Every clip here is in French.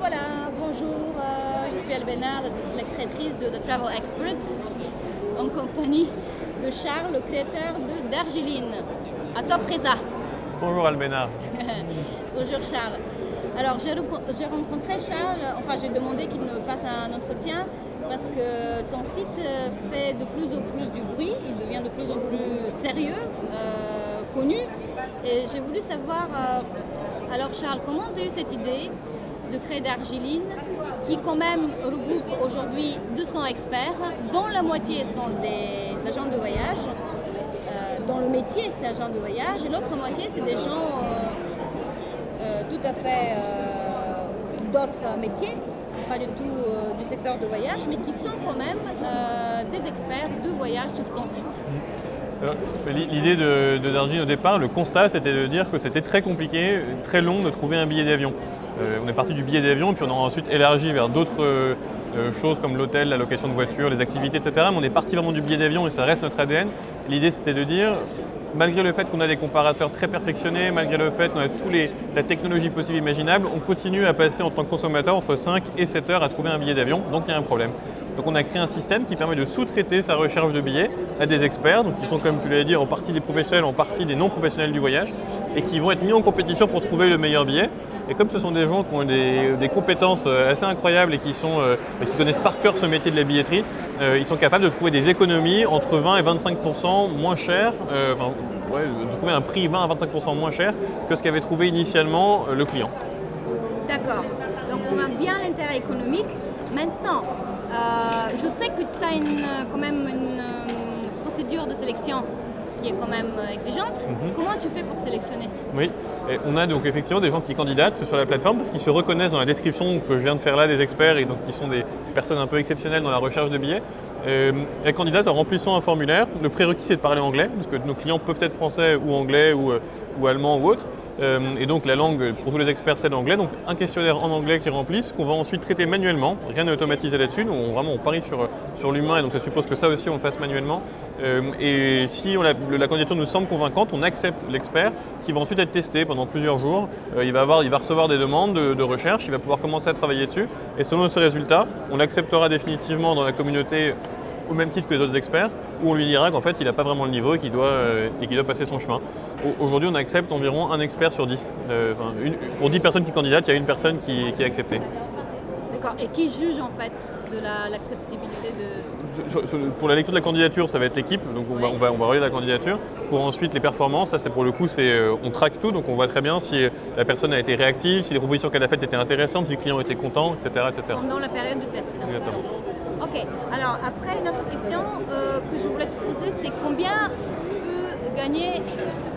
voilà, bonjour, je suis Albena, la créatrice de The Travel Experts, en compagnie de Charles, le créateur de Darjeeling, à Top Reza. Bonjour Albena. Bonjour Charles. Alors j'ai rencontré Charles, enfin j'ai demandé qu'il me fasse un entretien parce que son site fait de plus en plus du bruit, il devient de plus en plus sérieux, connu. Et j'ai voulu savoir, alors Charles, comment tu as eu cette idée de créer Darjeeling, qui quand même regroupe aujourd'hui 200 experts, dont la moitié sont des agents de voyage, dont le métier c'est agent de voyage, et l'autre moitié c'est des gens tout à fait d'autres métiers, pas du tout du secteur de voyage, mais qui sont quand même des experts de voyage sur ton site. L'idée de Darjeeling au départ, le constat c'était de dire que c'était très compliqué, très long de trouver un billet d'avion. On est parti du billet d'avion, puis on a ensuite élargi vers d'autres choses comme l'hôtel, la location de voiture, les activités, etc. Mais on est parti vraiment du billet d'avion et ça reste notre ADN. L'idée c'était de dire, malgré le fait qu'on a des comparateurs très perfectionnés, malgré le fait qu'on a la technologie possible et imaginable, on continue à passer en tant que consommateur entre 5 et 7 heures à trouver un billet d'avion, donc il y a un problème. Donc on a créé un système qui permet de sous-traiter sa recherche de billets à des experts, donc qui sont, comme tu l'as dit, en partie des professionnels, en partie des non-professionnels du voyage, et qui vont être mis en compétition pour trouver le meilleur billet. Et comme ce sont des gens qui ont des compétences assez incroyables et qui connaissent par cœur ce métier de la billetterie, ils sont capables de trouver des économies entre 20 et 25% moins cher, de trouver un prix 20 à 25% moins cher que ce qu'avait trouvé initialement le client. D'accord, donc on a bien l'intérêt économique. Maintenant, je sais que tu as quand même une procédure de sélection qui est quand même exigeante. Comment tu fais pour sélectionner? Oui, et on a donc effectivement des gens qui candidatent sur la plateforme parce qu'ils se reconnaissent dans la description que je viens de faire là des experts et donc qui sont des personnes un peu exceptionnelles dans la recherche de billets. Elles candidatent en remplissant un formulaire. Le prérequis c'est de parler anglais parce que nos clients peuvent être français ou anglais ou allemand ou autre. Et donc la langue pour tous les experts c'est l'anglais, donc un questionnaire en anglais qu'ils remplissent, qu'on va ensuite traiter manuellement, rien n'est automatisé là-dessus, donc on parie sur l'humain et donc ça suppose que ça aussi on le fasse manuellement. Et si la candidature nous semble convaincante, on accepte l'expert qui va ensuite être testé pendant plusieurs jours. Il va recevoir des demandes de recherche, il va pouvoir commencer à travailler dessus et selon ce résultat, on l'acceptera définitivement dans la communauté au même titre que les autres experts, où on lui dira qu'en fait il n'a pas vraiment le niveau et qu'il doit passer son chemin. Aujourd'hui on accepte environ un expert sur 10. Pour 10 personnes qui candidatent, il y a une personne qui est acceptée. D'accord, et qui juge en fait de l'acceptabilité de... Pour la lecture de la candidature, ça va être l'équipe, donc on va relayer la candidature. Pour ensuite les performances, ça c'est pour le coup, on traque tout, donc on voit très bien si la personne a été réactive, si les propositions qu'elle a faites étaient intéressantes, si le client était content, etc. Pendant la période de test. Exactement. Ok, alors après une autre question que je voulais te poser, c'est combien peut gagner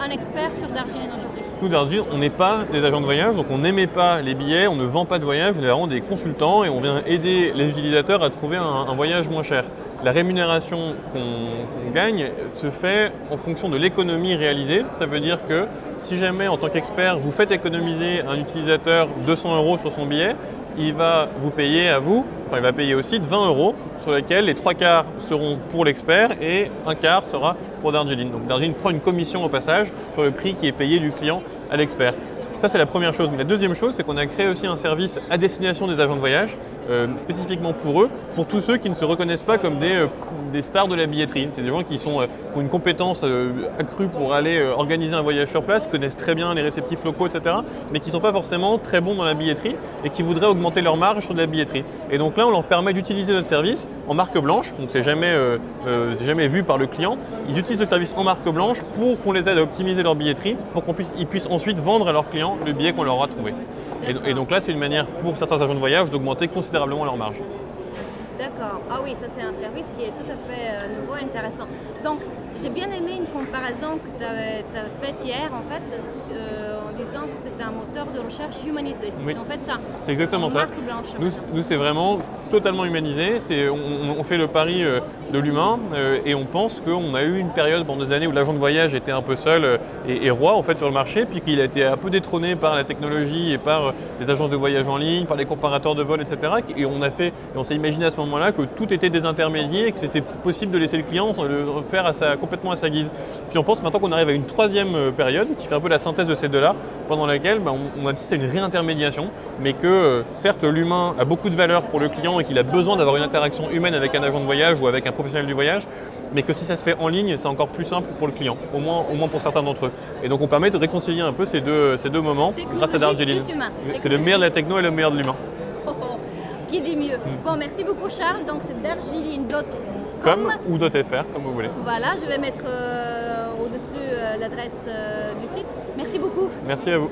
un expert sur Darjeeling aujourd'hui? Nous, Darjeeling, on n'est pas des agents de voyage, donc on n'émet pas les billets, on ne vend pas de voyage, on est vraiment des consultants et on vient aider les utilisateurs à trouver un voyage moins cher. La rémunération qu'on gagne se fait en fonction de l'économie réalisée. Ça veut dire que si jamais en tant qu'expert vous faites économiser un utilisateur 200 € sur son billet, il va vous payer à vous, il va payer aussi de 20 € sur lesquels les 3/4 seront pour l'expert et un quart sera pour Darjeeling. Donc Darjeeling prend une commission au passage sur le prix qui est payé du client à l'expert. Ça c'est la première chose. Mais la deuxième chose, c'est qu'on a créé aussi un service à destination des agents de voyage, spécifiquement pour eux, pour tous ceux qui ne se reconnaissent pas comme des stars de la billetterie. C'est des gens qui ont une compétence accrue pour aller organiser un voyage sur place, connaissent très bien les réceptifs locaux, etc. Mais qui ne sont pas forcément très bons dans la billetterie et qui voudraient augmenter leur marge sur de la billetterie. Et donc là, on leur permet d'utiliser notre service en marque blanche, donc c'est jamais vu par le client. Ils utilisent le service en marque blanche pour qu'on les aide à optimiser leur billetterie, pour qu'ils puissent ensuite vendre à leurs clients le billet qu'on leur aura trouvé. Et donc là, c'est une manière pour certains agents de voyage d'augmenter considérablement leur marge. D'accord. Ah oui, ça c'est un service qui est tout à fait nouveau et intéressant. Donc, j'ai bien aimé une comparaison que tu as faite hier, en fait, en disant que c'était un moteur de recherche humanisé. Oui. C'est en fait ça. C'est exactement ça. Marque blanche. Nous, c'est vraiment totalement humanisé. On fait le pari de l'humain et on pense qu'on a eu une période pendant des années où l'agent de voyage était un peu seul et roi en fait sur le marché, puis qu'il a été un peu détrôné par la technologie et par les agences de voyage en ligne, par les comparateurs de vol, etc. Et on s'est imaginé à ce moment-là que tout était désintermédié et que c'était possible de laisser le client le faire complètement à sa guise. Puis on pense maintenant qu'on arrive à une troisième période qui fait un peu la synthèse de ces deux-là, pendant laquelle on assiste à une réintermédiation, mais que certes l'humain a beaucoup de valeur pour le client et qu'il a besoin d'avoir une interaction humaine avec un agent de voyage ou avec un professionnel du voyage, mais que si ça se fait en ligne, c'est encore plus simple pour le client, au moins pour certains d'entre eux. Et donc on permet de réconcilier un peu ces deux moments grâce à Darjeeling. C'est le meilleur de la techno et le meilleur de l'humain. Qui dit mieux. Bon, merci beaucoup Charles. Donc c'est darjeeling.com ou .fr, comme vous voulez. Voilà, je vais mettre au-dessus l'adresse du site. Merci beaucoup. Merci à vous.